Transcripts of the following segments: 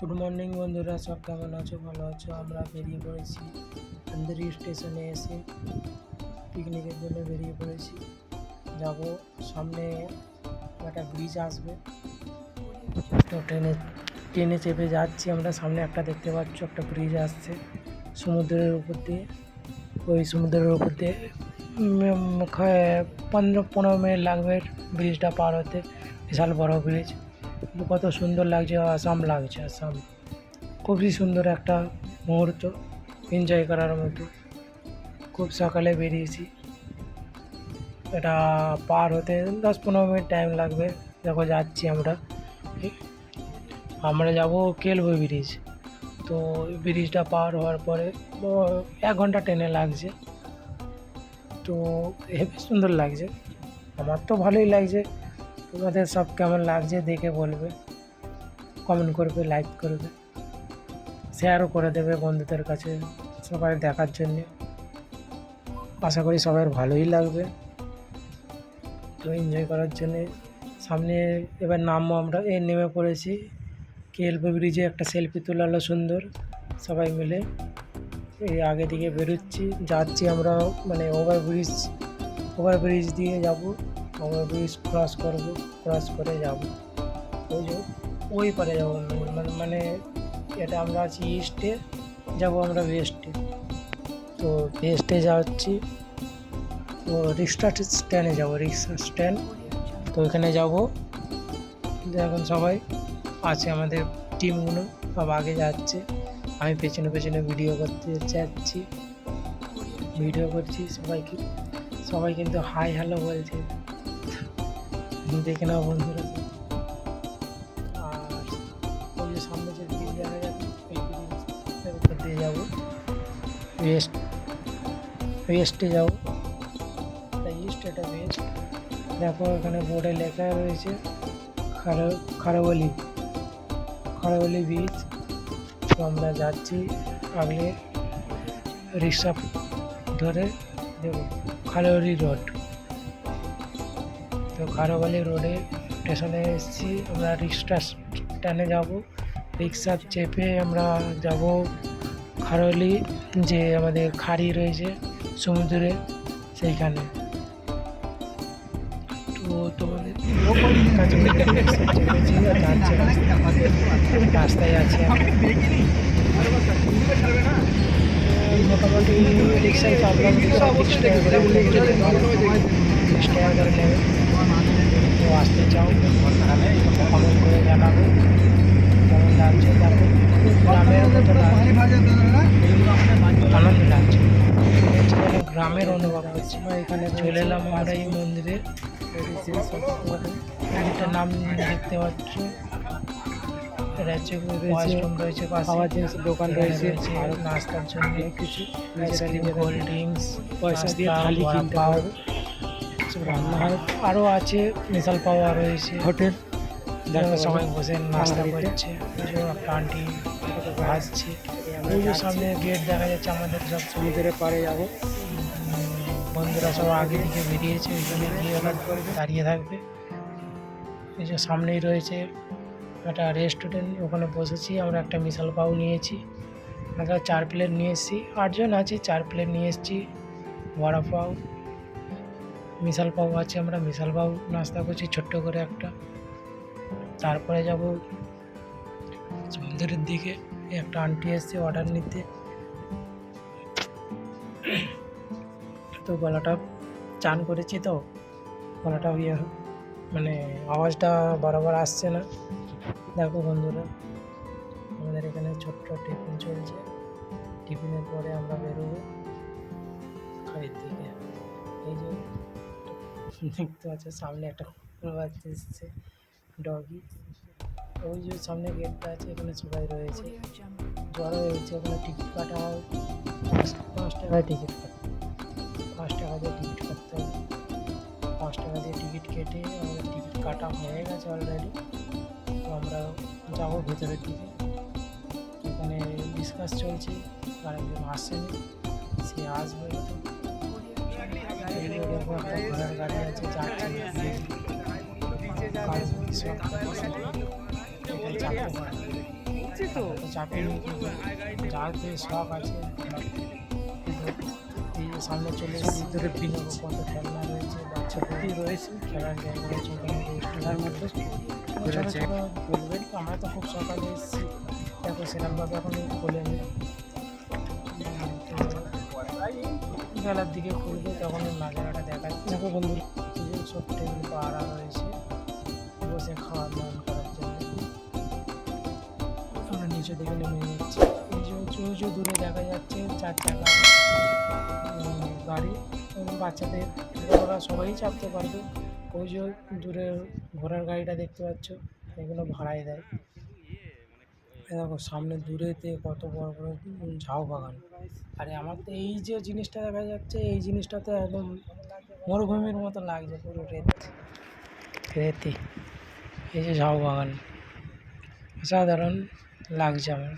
Good morning বন্ধুরা, সব কেমন আছো? ভালো আছো? আমরা বেরিয়ে পড়েছি আন্দারি স্টেশনে এসে পিকনিকের জন্য বেরিয়ে পড়েছি। যাব সামনে একটা ব্রিজ আসবে, তো ট্রেনে ট্রেনে চেপে যাচ্ছি আমরা। সামনে একটা দেখতে পাচ্ছ, একটা ব্রিজ আসছে সমুদ্রের উপর দিয়ে। ওই সমুদ্রের উপর দিয়ে 15-15 মিনিট লাগবে ব্রিজটা পার হতে। বিশাল বড় ব্রিজ, কত সুন্দর লাগছে, আসাম লাগছে আসাম। খুবই সুন্দর একটা মুহূর্ত, এনজয় করার মতো। খুব সকালে বেরিয়েছি, এটা পার হতে 10-15 মিনিট টাইম লাগবে। দেখো যাচ্ছি আমরা আমরা যাব কেলবো ব্রিজ। তো ব্রিজটা পার হওয়ার পরে 1 ঘন্টা ট্রেনে লাগছে। তো হেবি সুন্দর লাগছে, আমার তো ভালোই লাগছে। তোমাদের সব কেমন লাগছে দেখে বলবে, কমেন্ট করবে, লাইক করবে, শেয়ারও করে দেবে বন্ধুদের কাছে সবাই দেখার জন্যে। আশা করি সবার ভালোই লাগবে। তো এনজয় করার জন্যে সামনে এবার নামবো আমরা। নেমে পড়েছি কেএলপি ব্রিজে, একটা সেলফি তোলালো সুন্দর সবাই মিলে। এই আগে দিকে বেরোচ্ছি, যাচ্ছি আমরা, মানে ওভারব্রিজ দিয়ে যাব। ওভারব্রিজ ক্রস করব, ক্রস করে যাব ওই যে ওই পারে যাবো। মানে এটা আমরা আছি ইস্টে, যাব আমরা ওয়েস্টে। তো ওয়েস্টে যাচ্ছি, তো রিক্সা স্ট্যান্ডে যাব, রিক্সা স্ট্যান্ড। তো ওইখানে যাব। এখন সবাই আছে, আমাদের টিমগুলো সব আগে যাচ্ছে, আমি পেছনে পেছনে ভিডিও করতে যাচ্ছি, ভিডিও করছি সবাইকে। সবাই কিন্তু হাই হ্যালো বলছে, দেখে নাও বন্ধুরা। আর ওই যে সামনে যে ব্রিজ দেখা যাচ্ছে, ওই ব্রিজের উপর দিয়ে যাবো, ওয়েস্টে যাবো। এটা ইস্ট, এটা ওয়েস্ট। দেখো এখানে বোর্ডে লেখা রয়েছে খারোয়ালি ব্রিজ। তো আমরা যাচ্ছি আগে, রিক্সা ধরে দেবো খারোয়ালি রোড। তো খারোয়ালি রোডে স্টেশনে এসেছি আমরা, রিক্সা স্ট্যান্ডে যাব। রিক্সা চেপে আমরা যাব খারোয়ালি, যে আমাদের খাড়ি রয়েছে সমুদ্রে সেইখানে। তো তোমাদের কাছে চেপেছি, রাস্তায় আছি আমি। মোটামুটি রিক্সায় চাপলাম, 30 টাকা করে নেবে। তো আসতে চাও কমেন্ট করে জানাবো কেমন লাগছে। দেখো গ্রামের মতো আনন্দ লাগছে, গ্রামের অনুভব হচ্ছে। এখানে চলে এলাম আমরা এই মন্দিরে। মন্দিরটার নাম দেখতে পাচ্ছ, ওয়াশরুম রয়েছে, খাওয়ার জিনিস দোকান রয়েছে, আর নাস্তার জন্য কিছু কোল্ড ড্রিঙ্কস, পয়সা দিয়ে থালি কিনতে হবে, রান্না হয়। আরও আছে মিশাল পাওয়া রয়েছে, হোটেল। দেখো সবাই বসে নাস্তা করছে, একটা আন্টি ভাসছে। ওই যে সামনে গেট দেখা যাচ্ছে, আমাদের সব সমুদ্রের পাড়ে যাবো। বন্ধুরা সব আগে দিকে বেরিয়েছে, ওইখানে গিয়ে দাঁড়িয়ে থাকবে। এই যে সামনেই রয়েছে একটা রেস্টুরেন্ট, ওখানে বসেছি আমরা। একটা মিশাল পাও নিয়েছি, আমরা 4 প্লেট নিয়ে এসেছি, 8 জন আছি, 4 প্লেট নিয়ে এসেছি। বড়া পাও, মিশাল পাও আছে, আমরা মিশাল পাও নাস্তা করছি ছোট্ট করে একটা। তারপরে যাব সমুদ্রের দিকে, একটা আন্টি এসছে অর্ডার নিতে। তো গলাটা চান করেছি, তো গলাটা মানে আওয়াজটা বরাবর আসছে না। দেখো বন্ধুরা, আমাদের এখানে ছোট্ট টিফিন চলছে, টিফিনের পরে আমরা বেরোবো খাড়ির দিকে। এই যে দেখতে পাচ্ছ সামনে একটা কুকুর বাচ্চা এসছে, ডগি। ওই যে সামনে গেটটা আছে, এখানে সবাই রয়েছে, জড়ো হয়েছে। ওখানে টিকিট কাটা হয় 5 টাকায় টিকিট কাটা, 5 টাকা দিয়ে টিকিট কাটতে হবে। 5 টাকা দিয়ে টিকিট কেটে আমাদের টিকিট কাটা হয়ে গেছে অলরেডি। তো আমরা যাবো ভেতরের দিকে। এখানে ডিসকাস চলছে, আরেকজন আসেনি, সে আসবে। ঘোড়ার গাড়ি আছে, যাচ্ছে তো চাপে যাতে শখ আছে আমার। এই যে সামনে চলে এসেছি, দূরে বিনোদ কত খেলনা রয়েছে, বাচ্চাদের রয়েছে খেলার জায়গা রয়েছে, খেলার মতো ছোটো ছোটো বলবেন। আমরা তো খুব সকালে এসেছি, দেখো সেরকমভাবে এখন খোলেনি, তো বেলার দিকে খুলবে তখন ওই নাজারাটা দেখা যাচ্ছে। দেখো বন্ধু, এই যে সব টেবিল পাড়া রয়েছে বসে খাওয়া দাওয়া করার জন্য। আমরা নিচে দিকে নেমে যাচ্ছি। এই যে উঁচু দূরে দেখা যাচ্ছে 4 চাকা গাড়ি, এবং বাচ্চাদের ওরা সবাই চাপতে পারবে। ওই যে দূরে ঘোড়ার গাড়িটা দেখতে পাচ্ছ, এগুলো ভাড়ায় দেয়। দেখো সামনে দূরেতে কত বড় বড় ঝাউ বাগান। আরে আমার তো এই যে জিনিসটা দেখা যাচ্ছে, এই জিনিসটা তো একদম মরুভূমির মতো লাগছে, পুরো রেতি। এই যে ঝাউ বাগান অসাধারণ লাগছে, আমার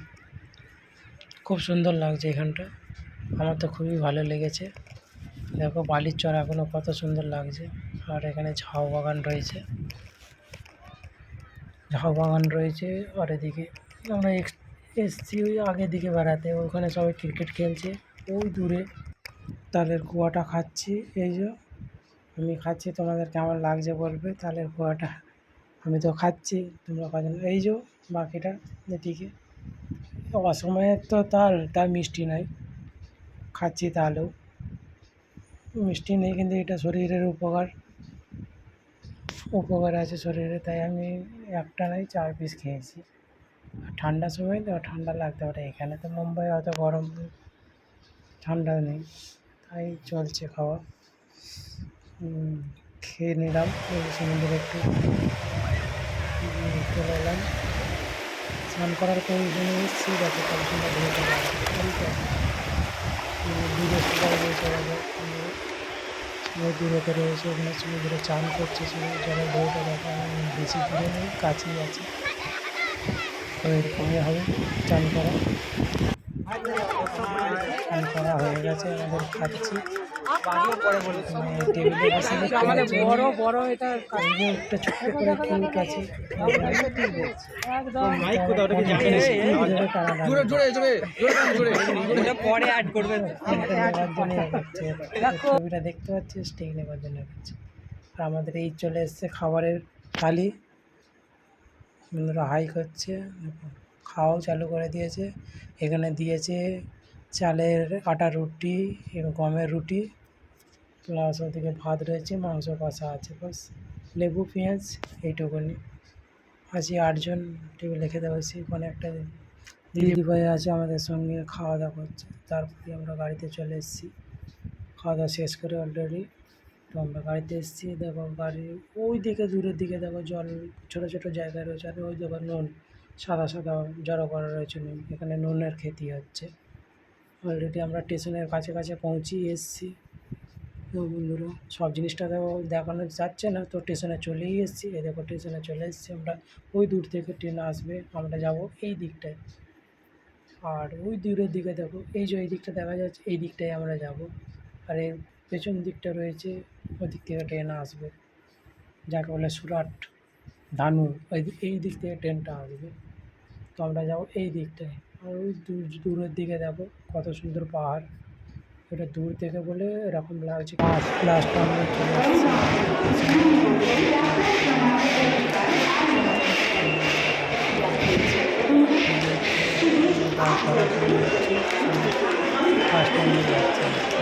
খুব সুন্দর লাগছে এখানটা, আমার তো খুবই ভালো লেগেছে। দেখো বালির চর এখনও কত সুন্দর লাগছে। আর এখানে ঝাউ বাগান রয়েছে, আর এদিকে আমরা এসছি ওই আগের দিকে বেড়াতে, ওখানে সবাই ক্রিকেট খেলছে। ওই দূরে তালের কুয়াটা খাচ্ছি। এই যে আমি খাচ্ছি, তোমাদের কেমন লাগছে বলবে তালের কুয়াটা। আমি তো খাচ্ছি, তোমরা কজন এই যে বাকিটা এদিকে অসময়ের তো তার মিষ্টি নাই, খাচ্ছি তাহলেও মিষ্টি নেই, কিন্তু এটা শরীরের উপকার আছে শরীরে, তাই আমি একটা নয় 4 পিস খেয়েছি। আর ঠান্ডার সময় তো ঠান্ডা লাগতে পারে, এখানে তো মুম্বাই অত গরম ঠান্ডা নেই, তাই চলছে খাওয়া। খেয়ে নিলাম, সমুদ্রে একটু চলে এলাম, স্নান করার প্রয়োজনে এসেছি। দেখো কত সুন্দর ঢেউটা লাগছে, দূরে সবাই রয়েছে, দূরেতে রয়েছে, ওখানে সমুদ্রে চান করছে, জলের ঢেউটা দেখো বেশি দূরে নেই, কাছেই আছে। তো এরকমই হবে চান করা হয়ে গেছে, আমাদের খাচ্ছি। টেবিলে বসে বড় বড় এটা একটা ছোট্ট করে কিউট আছে, ছবিটা দেখতে পাচ্ছি স্টিক নেবার জন্য করছে। আর আমাদের এই চলে এসছে খাবারের থালি, বন্ধুরা হাই করছে, খাওয়াও চালু করে দিয়েছে। এখানে দিয়েছে চালের আটা রুটি এবং গমের রুটি, প্লাস ওদিকে ভাত রয়েছে, মাংস কষা আছে, বাস লেবু পেঁয়াজ এইটুকুনি। আছি 8 জন টেবিলে খেতে বসি, ওখানে একটা দিদিভাই আছে আমাদের সঙ্গে খাওয়া দাওয়া করছে। তারপরে আমরা গাড়িতে চলে এসেছি, খাওয়া দাওয়া শেষ করে অলরেডি। তো আমরা গাড়িতে এসেছি, দেখো গাড়ি ওই দিকে দূরের দিকে দেখো জল ছোটো ছোটো জায়গায় রয়েছে, আর ওই দেখো নুন সাদা সাদা জড়ো করা রয়েছে নুন, এখানে নুনের খেতি হচ্ছে। অলরেডি আমরা স্টেশনের কাছে পৌঁছিয়ে এসেছি। তো বন্ধুরা সব জিনিসটা তো দেখানো যাচ্ছে না, তো স্টেশনে চলেই এসেছি। এই দেখো স্টেশনে চলে এসেছি আমরা, ওই দূর থেকে ট্রেন আসবে, আমরা যাব এই দিকটায়। আর ওই দূরের দিকে দেখো এই যে এই দিকটা দেখা যাচ্ছে, এই দিকটায় আমরা যাব। আর এর পেছন দিকটা রয়েছে, ওই দিক থেকে ট্রেন আসবে, যাকে বলে সুরাট ধানুর, এই দিক থেকে ট্রেনটা আসবে। তো আমরা যাবো এই দিকটায়। আর ওই দূরের দিকে দেখো কত সুন্দর পাহাড়, এটা দূর থেকে বলে এরকম লাগছে। লাস্ট আমরা চলে আসছি, ফার্স্ট টাইম যাচ্ছে।